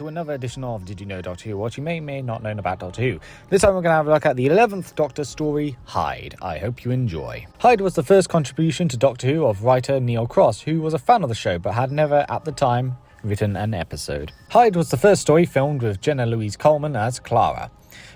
to another edition of Did You Know Doctor Who? What you may not know about Doctor Who. This time we're going to have a look at the 11th Doctor story, Hyde. I hope you enjoy. Hyde was the first contribution to Doctor Who of writer Neil Cross, who was a fan of the show but had never, at the time, written an episode. Hyde was the first story filmed with Jenna Louise Coleman as Clara.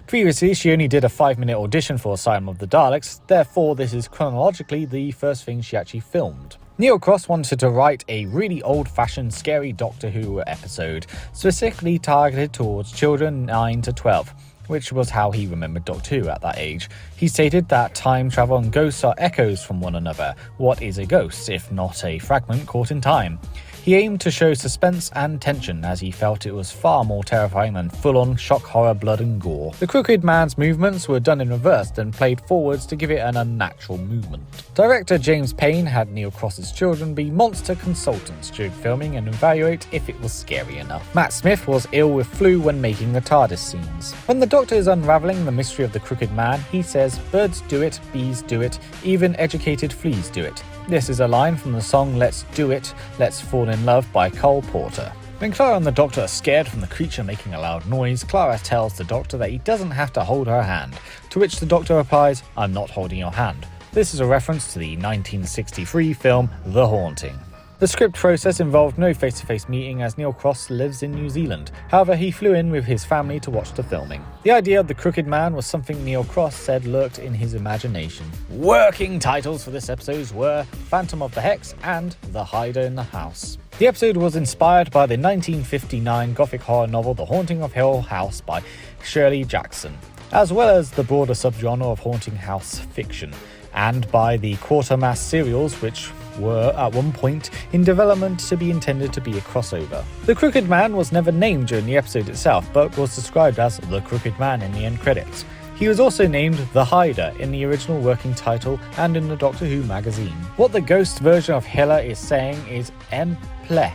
Previously, she only did a 5-minute audition for Asylum of the Daleks, therefore this is chronologically the first thing she actually filmed. Neil Cross wanted to write a really old-fashioned, scary Doctor Who episode, specifically targeted towards children 9 to 12, which was how he remembered Doctor Who at that age. He stated that time travel and ghosts are echoes from one another. What is a ghost, if not a fragment caught in time? He aimed to show suspense and tension, as he felt it was far more terrifying than full-on shock horror, blood and gore. The Crooked Man's movements were done in reverse, then played forwards to give it an unnatural movement. Director James Payne had Neil Cross's children be monster consultants during filming and evaluate if it was scary enough. Matt Smith was ill with flu when making the TARDIS scenes. When the Doctor is unravelling the mystery of the Crooked Man, he says, "Birds do it, bees do it, even educated fleas do it." This is a line from the song Let's Do It, Let's Fall in Love by Cole Porter. When Clara and the Doctor are scared from the creature making a loud noise, Clara tells the Doctor that he doesn't have to hold her hand, to which the Doctor replies, "I'm not holding your hand." This is a reference to the 1963 film The Haunting. The script process involved no face-to-face meeting as Neil Cross lives in New Zealand. However, he flew in with his family to watch the filming. The idea of the Crooked Man was something Neil Cross said lurked in his imagination. Working titles for this episode were Phantom of the Hex and The Hider in the House. The episode was inspired by the 1959 gothic horror novel The Haunting of Hill House by Shirley Jackson, as well as the broader subgenre of haunting house fiction, and by the Quatermass serials, which were at one point in development to be intended to be a crossover. The Crooked Man was never named during the episode itself, but was described as the Crooked Man in the end credits. He was also named The Hider in the original working title and in the Doctor Who magazine. What the ghost version of Hela is saying is Emple,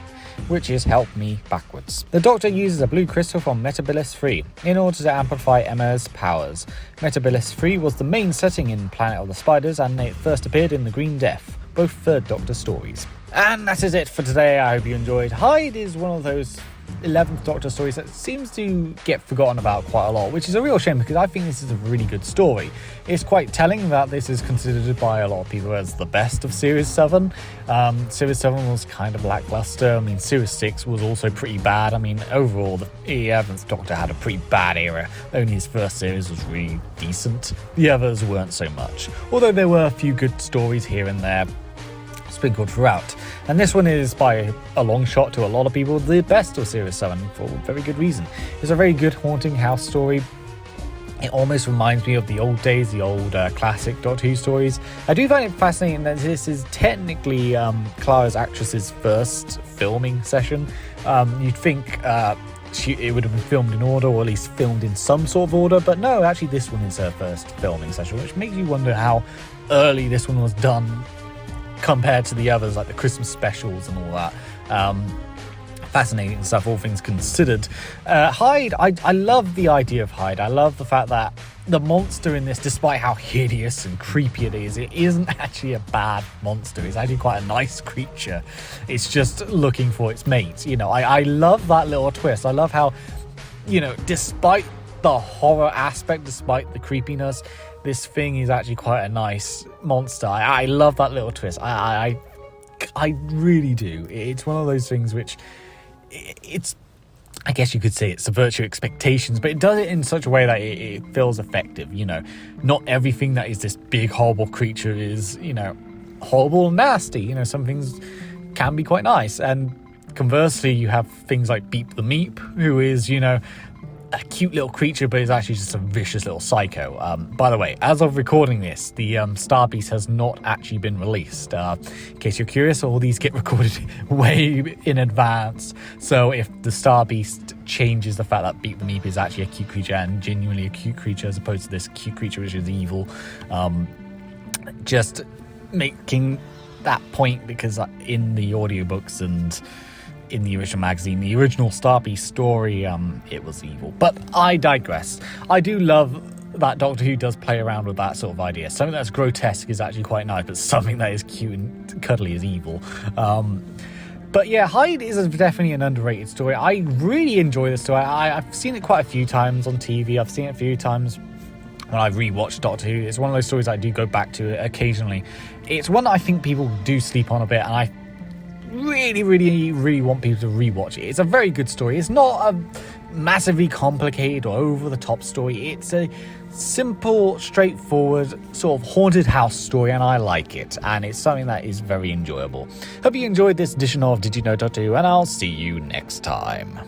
which is help me backwards. The Doctor uses a blue crystal from Metabilis 3 in order to amplify Emma's powers. Metabilis 3 was the main setting in Planet of the Spiders, and it first appeared in The Green Death, both third Doctor stories. And that is it for today. I hope you enjoyed. Hyde is one of those 11th Doctor stories that seems to get forgotten about quite a lot, which is a real shame because I think this is a really good story. It's quite telling that this is considered by a lot of people as the best of Series 7. Series 7 was kind of lackluster. I mean, Series 6 was also pretty bad. I mean, overall, the 11th Doctor had a pretty bad era. Only his first series was really decent. The others weren't so much, although there were a few good stories here and there sprinkled throughout. And this one is, by a long shot to a lot of people, the best of Series 7 for very good reason. It's a very good haunting house story. It almost reminds me of the old days, the old classic Doctor Who stories. I do find it fascinating that this is technically Clara's actress's first filming session. You'd think it would have been filmed in order, or at least filmed in some sort of order, but no, actually this one is her first filming session, which makes you wonder how early this one was done compared to the others, like the Christmas specials and all that. Fascinating stuff, all things considered. Hyde, I love the idea of Hyde. I love the fact that the monster in this, despite how hideous and creepy it isn't actually a bad monster. It's actually quite a nice creature. It's just looking for its mate. You know, I love that little twist. I love how, you know, despite the horror aspect, despite the creepiness, this thing is actually quite a nice monster. I love that little twist. I really do. It's one of those things which it's, I guess you could say it's subverts your expectations, but it does it in such a way that it feels effective. You know, not everything that is this big horrible creature is, you know, horrible and nasty. You know, some things can be quite nice, and conversely you have things like Beep the Meep, who is, you know, a cute little creature, but is actually just a vicious little psycho. By the way, as of recording this, the Star Beast has not actually been released. In case you're curious, all these get recorded way in advance. So if the Star Beast changes the fact that Beep the Meep is actually a cute creature and genuinely a cute creature as opposed to this cute creature which is evil, just making that point, because in the audiobooks and in the original magazine, the original Star Beast story, it was evil. But I digress. I do love that Doctor Who does play around with that sort of idea. Something that's grotesque is actually quite nice, but something that is cute and cuddly is evil. But yeah, Hyde is definitely an underrated story. I really enjoy the story. I've seen it quite a few times on TV. I've seen it a few times when I rewatched Doctor Who. It's one of those stories I do go back to occasionally. It's one that I think people do sleep on a bit, and I really want people to rewatch it. It's a very good story. It's not a massively complicated or over-the-top story. It's a simple, straightforward sort of haunted house story, and I like it, and it's something that is very enjoyable. Hope you enjoyed this edition of Did You Know Doctor Who, and I'll see you next time.